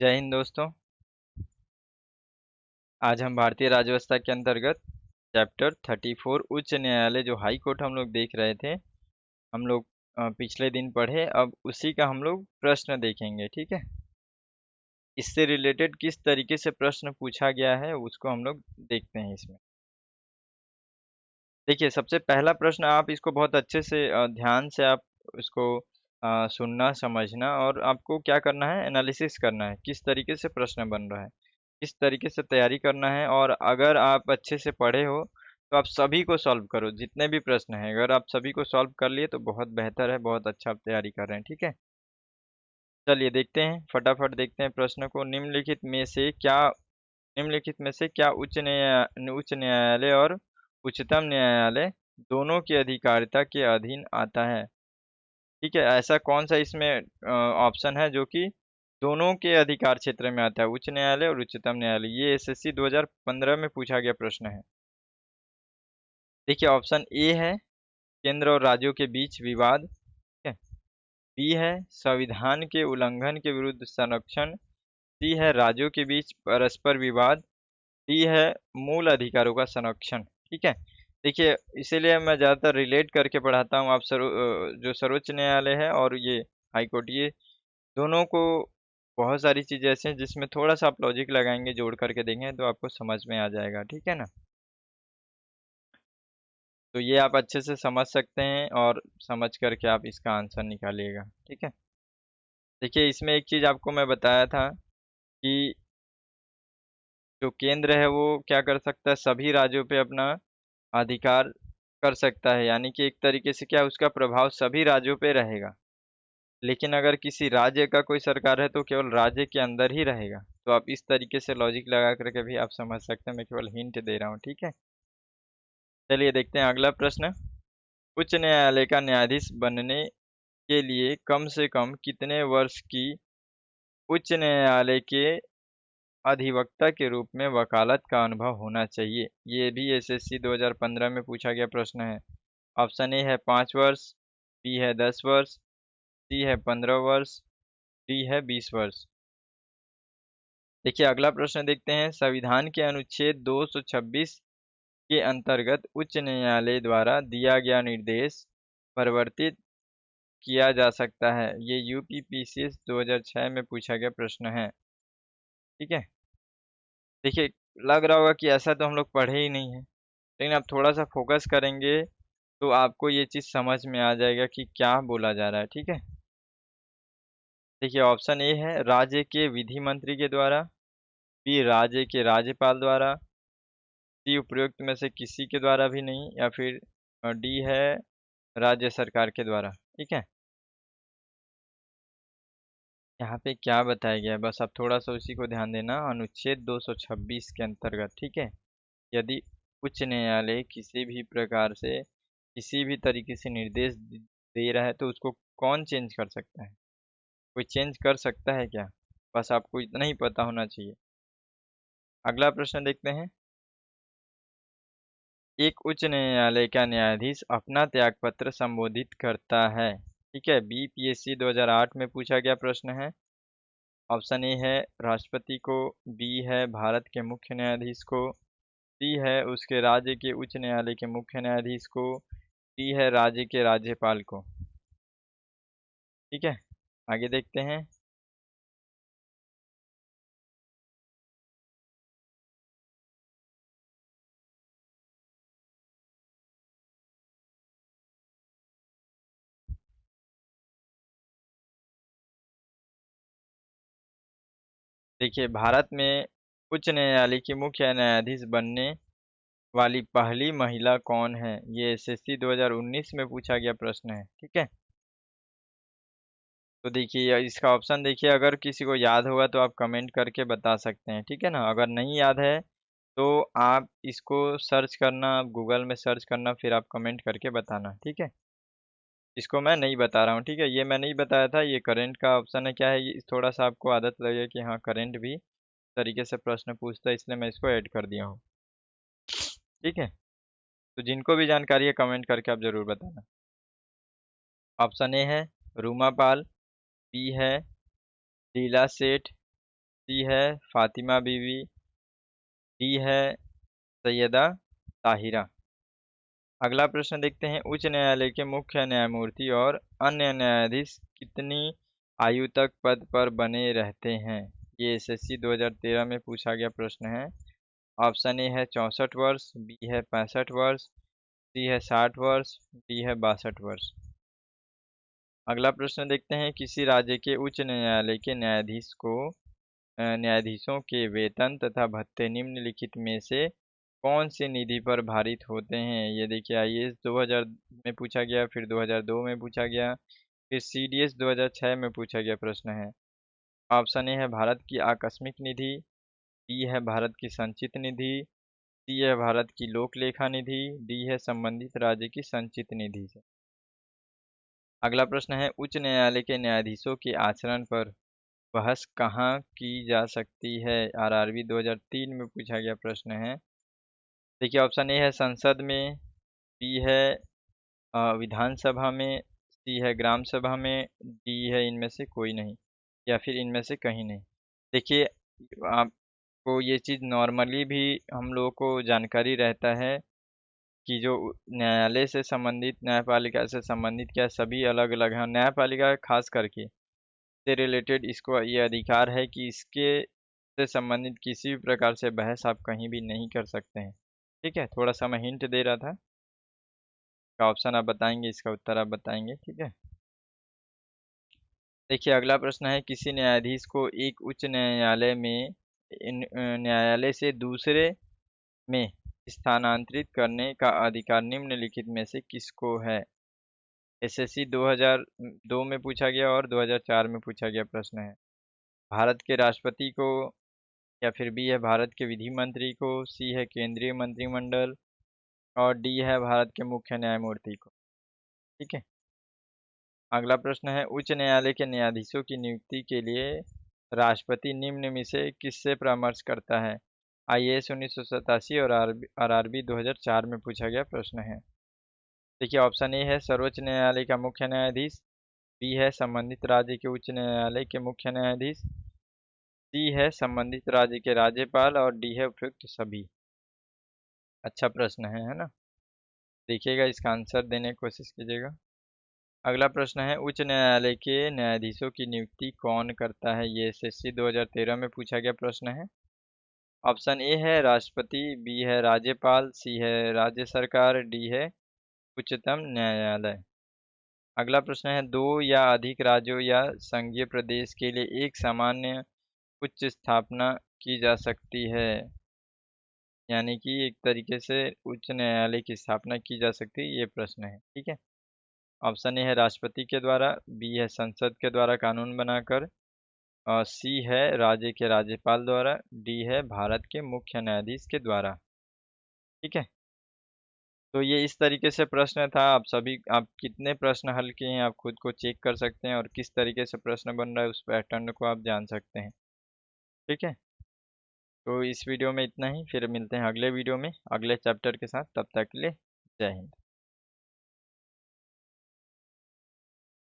जय हिंद दोस्तों। आज हम भारतीय राज्यव्यवस्था के अंतर्गत चैप्टर 34 उच्च न्यायालय जो हाई कोर्ट हम लोग देख रहे थे। हम लोग पिछले दिन पढ़े, अब उसी का हम लोग प्रश्न देखेंगे। ठीक है, इससे रिलेटेड किस तरीके से प्रश्न पूछा गया है उसको हम लोग देखते हैं इसमें। देखिए, सबसे पहला प्रश्न, आप इसको बहुत अच्छे से ध्यान से आप इसको सुनना समझना, और आपको क्या करना है, एनालिसिस करना है किस तरीके से प्रश्न बन रहा है, किस तरीके से तैयारी करना है। और अगर आप अच्छे से पढ़े हो तो आप सभी को सॉल्व करो, जितने भी प्रश्न हैं अगर आप सभी को सॉल्व कर लिए तो बहुत बेहतर है, बहुत अच्छा आप तैयारी कर रहे हैं। ठीक है, चलिए देखते हैं, फटाफट देखते हैं प्रश्न को। निम्नलिखित में से क्या उच्च न्यायालय और उच्चतम न्यायालय दोनों की अधिकारिता के अधीन आता है? ठीक है, ऐसा कौन सा इसमें ऑप्शन है जो कि दोनों के अधिकार क्षेत्र में आता है, उच्च न्यायालय और उच्चतम न्यायालय? ये एसएससी 2015 में पूछा गया प्रश्न है। देखिए, ऑप्शन ए है केंद्र और राज्यों के बीच विवाद। ठीक है, बी है संविधान के उल्लंघन के विरुद्ध संरक्षण, सी है राज्यों के बीच परस्पर विवाद, डी है मूल अधिकारों का संरक्षण। ठीक है, देखिए इसीलिए मैं ज़्यादातर रिलेट करके पढ़ाता हूँ। आप जो सर्वोच्च न्यायालय है और ये हाई कोर्ट, ये दोनों को बहुत सारी चीज़ें ऐसे हैं जिसमें थोड़ा सा आप लॉजिक लगाएंगे, जोड़ करके देंगे तो आपको समझ में आ जाएगा। ठीक है ना, तो ये आप अच्छे से समझ सकते हैं और समझ करके आप इसका आंसर निकालिएगा। ठीक है, देखिए इसमें एक चीज़ आपको मैं बताया था कि जो केंद्र है वो क्या कर सकता है, सभी राज्यों पे अपना अधिकार कर सकता है, यानी कि एक तरीके से क्या उसका प्रभाव सभी राज्यों पे रहेगा। लेकिन अगर किसी राज्य का कोई सरकार है तो केवल राज्य के अंदर ही रहेगा। तो आप इस तरीके से लॉजिक लगा करके भी आप समझ सकते हैं, मैं केवल हिंट दे रहा हूँ। ठीक है, चलिए देखते हैं अगला प्रश्न। उच्च न्यायालय का न्यायाधीश बनने के लिए कम से कम कितने वर्ष की उच्च न्यायालय के अधिवक्ता के रूप में वकालत का अनुभव होना चाहिए? ये भी एसएससी 2015 में पूछा गया प्रश्न है। ऑप्शन ए है 5 वर्ष, बी है 10 वर्ष, सी है 15 वर्ष, डी है 20 वर्ष। देखिए अगला प्रश्न देखते हैं। संविधान के अनुच्छेद 226 के अंतर्गत उच्च न्यायालय द्वारा दिया गया निर्देश परिवर्तित किया जा सकता है। ये यूपीपीसीएस 2006 में पूछा गया प्रश्न है। ठीक है, देखिए लग रहा होगा कि ऐसा तो हम लोग पढ़े ही नहीं है, लेकिन आप थोड़ा सा फोकस करेंगे तो आपको ये चीज़ समझ में आ जाएगा कि क्या बोला जा रहा है। ठीक है, देखिए ऑप्शन ए है राज्य के विधि मंत्री के द्वारा, बी राज्य के राज्यपाल द्वारा, सी उपरोक्त में से किसी के द्वारा भी नहीं, या फिर डी है राज्य सरकार के द्वारा। ठीक है, यहाँ पे क्या बताया गया है बस आप थोड़ा सा उसी को ध्यान देना, अनुच्छेद 226 के अंतर्गत। ठीक है, यदि उच्च न्यायालय किसी भी प्रकार से किसी भी तरीके से निर्देश दे रहा है तो उसको कौन चेंज कर सकता है? कोई चेंज कर सकता है क्या? बस आपको इतना ही पता होना चाहिए। अगला प्रश्न देखते हैं। एक उच्च न्यायालय का न्यायाधीश अपना त्यागपत्र संबोधित करता है? ठीक है, बीपीएससी 2008 में पूछा गया प्रश्न है। ऑप्शन ए है राष्ट्रपति को, बी है भारत के मुख्य न्यायाधीश को, सी है उसके राज्य के उच्च न्यायालय के मुख्य न्यायाधीश को, डी है राज्य के राज्यपाल को। ठीक है, आगे देखते हैं। देखिए भारत में उच्च न्यायालय की मुख्य न्यायाधीश बनने वाली पहली महिला कौन है? ये एसएससी 2019 में पूछा गया प्रश्न है। ठीक है, तो देखिए इसका ऑप्शन देखिए, अगर किसी को याद होगा तो आप कमेंट करके बता सकते हैं। ठीक है ना, अगर नहीं याद है तो आप इसको सर्च करना, आप गूगल में सर्च करना, फिर आप कमेंट करके बताना। ठीक है, इसको मैं नहीं बता रहा हूँ। ठीक है, ये मैं नहीं बताया था, ये करंट का ऑप्शन है। क्या है ये, थोड़ा सा आपको आदत लगे कि हाँ करंट भी तरीके से प्रश्न पूछता है, इसलिए मैं इसको ऐड कर दिया हूँ। ठीक है, तो जिनको भी जानकारी है कमेंट करके आप ज़रूर बताना। ऑप्शन ए है रूमा पाल, बी है लीला सेठ, सी है फातिमा बीवी, डी है सैयदा ताहिरा। अगला प्रश्न देखते हैं, उच्च न्यायालय के मुख्य न्यायमूर्ति और अन्य न्यायाधीश कितनी आयु तक पद पर बने रहते हैं? ये एसएससी 2013 में पूछा गया प्रश्न है। ऑप्शन ए है 64 वर्ष, बी है 65 वर्ष, सी है 60 वर्ष, डी है 62 वर्ष। अगला प्रश्न देखते हैं, किसी राज्य के उच्च न्यायालय के न्यायाधीशों के वेतन तथा भत्ते निम्नलिखित में से कौन सी निधि पर भारित होते हैं? ये देखिए, आईएएस 2000 में पूछा गया, फिर 2002 में पूछा गया, फिर सीडीएस 2006 में पूछा गया प्रश्न है। ऑप्शन ए है भारत की आकस्मिक निधि, बी है भारत की संचित निधि, सी है भारत की लोक लेखा निधि, डी है संबंधित राज्य की संचित निधि से। अगला प्रश्न है, उच्च न्यायालय के न्यायाधीशों के आचरण पर बहस कहाँ की जा सकती है? आरआरबी 2003 में पूछा गया प्रश्न है। देखिए, ऑप्शन ए है संसद में, बी है विधानसभा में, सी है ग्राम सभा में, डी है इनमें से कोई नहीं, या फिर इनमें से कहीं नहीं। देखिए, आपको ये चीज़ नॉर्मली भी हम लोगों को जानकारी रहता है कि जो न्यायालय से संबंधित, न्यायपालिका से संबंधित क्या सभी अलग अलग हैं। न्यायपालिका खास करके से रिलेटेड इसको ये अधिकार है कि इसके से संबंधित किसी भी प्रकार से बहस आप कहीं भी नहीं कर सकते हैं। ठीक है, थोड़ा सा मैं हिंट दे रहा था। का ऑप्शन आप बताएंगे, इसका उत्तर आप बताएंगे। ठीक है, देखिए अगला प्रश्न है, किसी न्यायाधीश को एक उच्च न्यायालय में न्यायालय से दूसरे में स्थानांतरित करने का अधिकार निम्नलिखित में से किसको है? एसएससी 2002 में पूछा गया और 2004 में पूछा गया प्रश्न है। भारत के राष्ट्रपति को, या फिर बी है भारत के विधि मंत्री को, सी है केंद्रीय मंत्रिमंडल, और डी है भारत के मुख्य न्यायमूर्ति को। ठीक है, अगला प्रश्न है, उच्च न्यायालय के न्यायाधीशों की नियुक्ति के लिए राष्ट्रपति निम्न में से किससे परामर्श करता है? आईएएस 1987 और आरआरबी 2004 में पूछा गया प्रश्न है। देखिए, ऑप्शन ए है सर्वोच्च न्यायालय का मुख्य न्यायाधीश, बी है संबंधित राज्य के उच्च न्यायालय के मुख्य न्यायाधीश, सी है संबंधित राज्य के राज्यपाल, और डी है उपयुक्त सभी। अच्छा प्रश्न है ना? देखिएगा, इसका आंसर देने की कोशिश कीजिएगा। अगला प्रश्न है, उच्च न्यायालय के न्यायाधीशों की नियुक्ति कौन करता है? ये एसएससी 2013 में पूछा गया प्रश्न है। ऑप्शन ए है राष्ट्रपति, बी है राज्यपाल, सी है राज्य सरकार, डी है उच्चतम न्यायालय। अगला प्रश्न है, दो या अधिक राज्यों या संघीय प्रदेश के लिए एक सामान्य उच्च स्थापना की जा सकती है, यानी कि एक तरीके से उच्च न्यायालय की स्थापना की जा सकती है, ये प्रश्न है। ठीक है, ऑप्शन ए है राष्ट्रपति के द्वारा, बी है संसद के द्वारा कानून बनाकर, और सी है राज्य के राज्यपाल द्वारा, डी है भारत के मुख्य न्यायाधीश के द्वारा। ठीक है, तो ये इस तरीके से प्रश्न था। आप कितने प्रश्न हल किए हैं आप खुद को चेक कर सकते हैं, और किस तरीके से प्रश्न बन रहा है उस पैटर्न को आप जान सकते हैं। ठीक है, तो इस वीडियो में इतना ही, फिर मिलते हैं अगले वीडियो में अगले चैप्टर के साथ। तब तक के लिए जय हिंद।